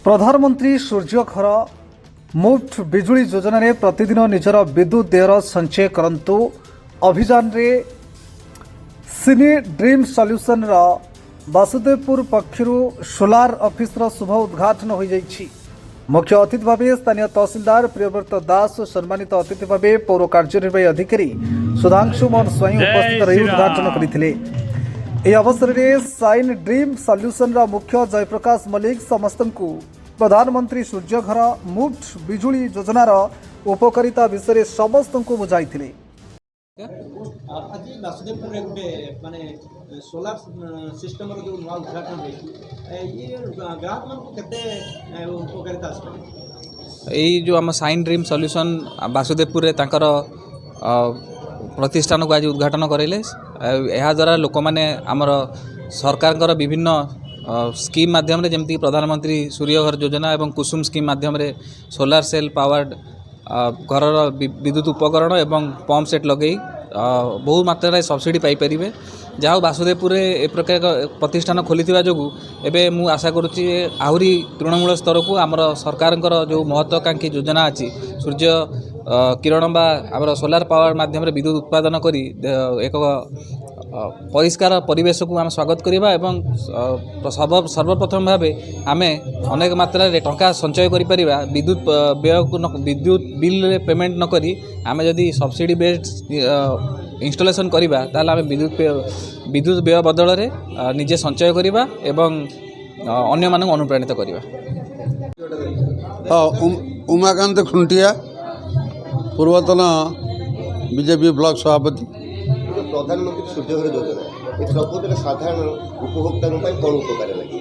प्रधानमंत्री सूर्यघर मुफ्त बिजुली योजन में प्रतिदिन निजर विद्युत देयर संचय करंतु अभियान रे सिनी ड्रीम सॉल्यूशन रा वासुदेवपुर पक्षर सोलार ऑफिस रा शुभ उद्घाटन हो जाइछि। मुख्य अतिथि भाव स्थानीय तहसीलदार प्रियव्रत दास और सम्मानित अतिथि भाव पौर कार्यनिर्वाही अधिकारी सुधांशु मोहन स्वयं उपस्थित रही उद्घाटन करथिले। यह अवसर में साइन ड्रीम सॉल्यूशन रा मुख्य जयप्रकाश मल्लिक समस्त को प्रधानमंत्री सूर्यघर मुफ्त बिजुली योजनार उपकारिता विषय समस्त को बुझाई। आज वासुदेवपुर गोटे माने सोलार सिस्टम जो नवा उद्घाटन ये ग्राहक मान केते उपकारिता आसपे यही जो आम साइन ड्रीम सॉल्यूशन वासुदेवपुर रे तांकर प्रतिष्ठान को आज उद्घाटन करेले। यह द्वारा लोक मैंने आमर सरकार विभिन्न स्कीम माध्यम जमती प्रधानमंत्री सूर्यघर योजना एवं कुसुम स्कीम माध्यम सोलार सेल पावर्ड घर विद्युत उपकरण एवं पंप सेट लगे बहु मात्रा सब्सिडी पाइपर। जहाँ वासुदेवपुर ए प्रकार प्रतिष्ठान खोली जो एवं मु आशा करुच्ची आहरी तृणमूल स्तर को आमर सरकार जो महत्वाकांक्षी योजना अच्छी सूर्य किरण बा आमर सोलार पावर माध्यम विद्युत उत्पादन करी एक परिष्कार परिवेश को आम स्वागत करवा एवं सर्वप्रथम भाव आम अनेक मात्रा टंका संचय करिपरिबा विद्युत व्यय को विद्युत बिल पेमेंट न करी आम जदि सब्सिडी बेस्ड इंस्टॉलेशन करिबा ताले आम विद्युत व्यय बदल में निजे संचय करिबा एवं अन्य मानक अनुप्राणित करिबा। उमाकांत खुंटिया पूर्वतन बीजेपी ब्लॉक सभापति। प्रधानमंत्री सूर्यघर योजना ये प्रकृत साधारण उपभोक्ता कौन उपकार लगे?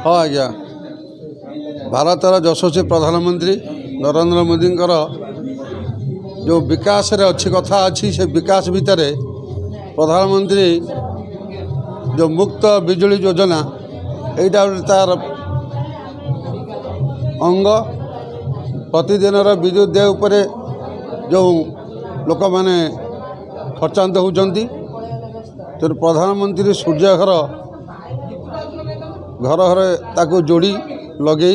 हाँ आज्ञा भारतर यशस्वी प्रधानमंत्री नरेंद्र मोदी जो विकास रे अच्छी कथा अच्छी से विकास भितर प्रधानमंत्री जो मुक्त बिजुली योजना यहीटा तार अंग प्रतिदिन विद्युत देय उपर जो लोक मैंने खर्चांत होती तेणु प्रधानमंत्री सूर्यघर घर घर ताको जोड़ी लगे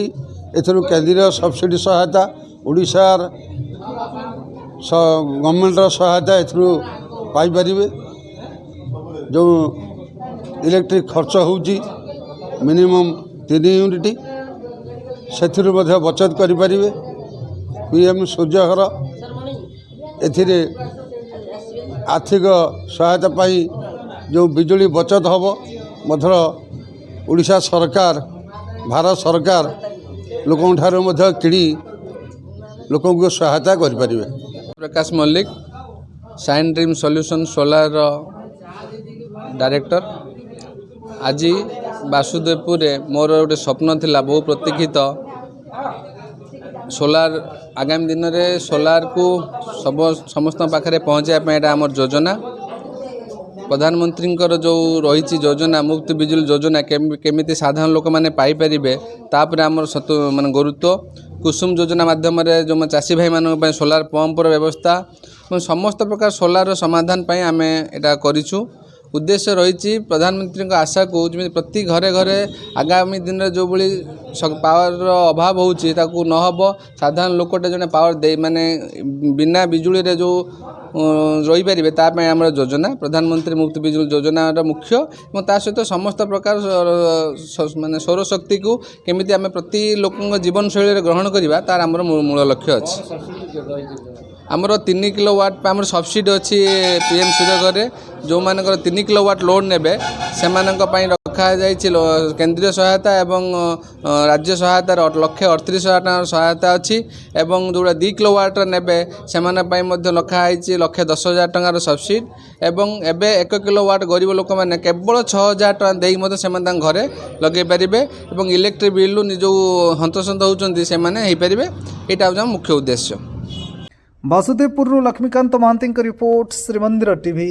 एथुरु केंद्रीय सब्सिडी सहायता ओडिशार गवर्नमेंट सहायता एथुरु पाई परिबे। जो इलेक्ट्रिक खर्च होउची मिनिमम 3 यूनिट सेथिरु मध्ये बचत करि परिबे। पीएम सूर्यघर एथिरे आर्थिक सहायता पाई जो बिजुली बचत हम मध्य ओडिशा सरकार भारत सरकार लोकों ठारे मध्य किणी लोकों को सहायता करें। Prakash Mallik sign dream solution solar director. आज वासुदेवपुर मोर गोटे स्वप्न थिला बहु प्रतीक्षित सोलार आगामी दिन में सोलार को समस्त पाखे पहुँचाई आमर योजना प्रधानमंत्री जो रही योजना मुफ्त बिजुली योजना केमिति साधारण लोक मैंने पाइपर तापर आमर मान गुरुत्व कुसुम योजना माध्यम जो चाषी भाई मान सोलार पंपर व्यवस्था समस्त प्रकार सोलार समाधान आम एटा करिछु। उद्देश्य रही प्रधानमंत्री आशा को जमी प्रति घरे घरे आगामी दिन में जो भाई पावर अभाव होची ताकू न हब साधारण लोकटे जने पावर दे माने बिना बिजुली रे जो रही पारे तापाई आम योजना प्रधानमंत्री मुफ्त बिजुली योजना मुख्य और ता सहित समस्त प्रकार माने सौर शक्ति को केमिति आम प्रति लोक जीवन शैली ग्रहण करवा तार आम मूल लक्ष्य अच्छी। आमर 3 किलोवाट आम सब्सिडी अच्छी पीएम सूर्यघर जो मान 3 किलोवाट लोड ने से रखा केंद्रीय सहायता एवं राज्य सहायता 1,38,000 सहायता अच्छी एवं जो 2 किलोवाट ने से रखाई 1,10,000 टंकार सब्सिडी एवं एबे 1 किलोवाट गरीब लोक मैंने केवल 6,000 टका देई से घरे लगे पारे और इलेक्ट्रिक बिल जो हंतसंत होती से यहाँ मुख्य उद्देश्य। Vasudevpur Laxmikant Mahanty report Shrimandir TV.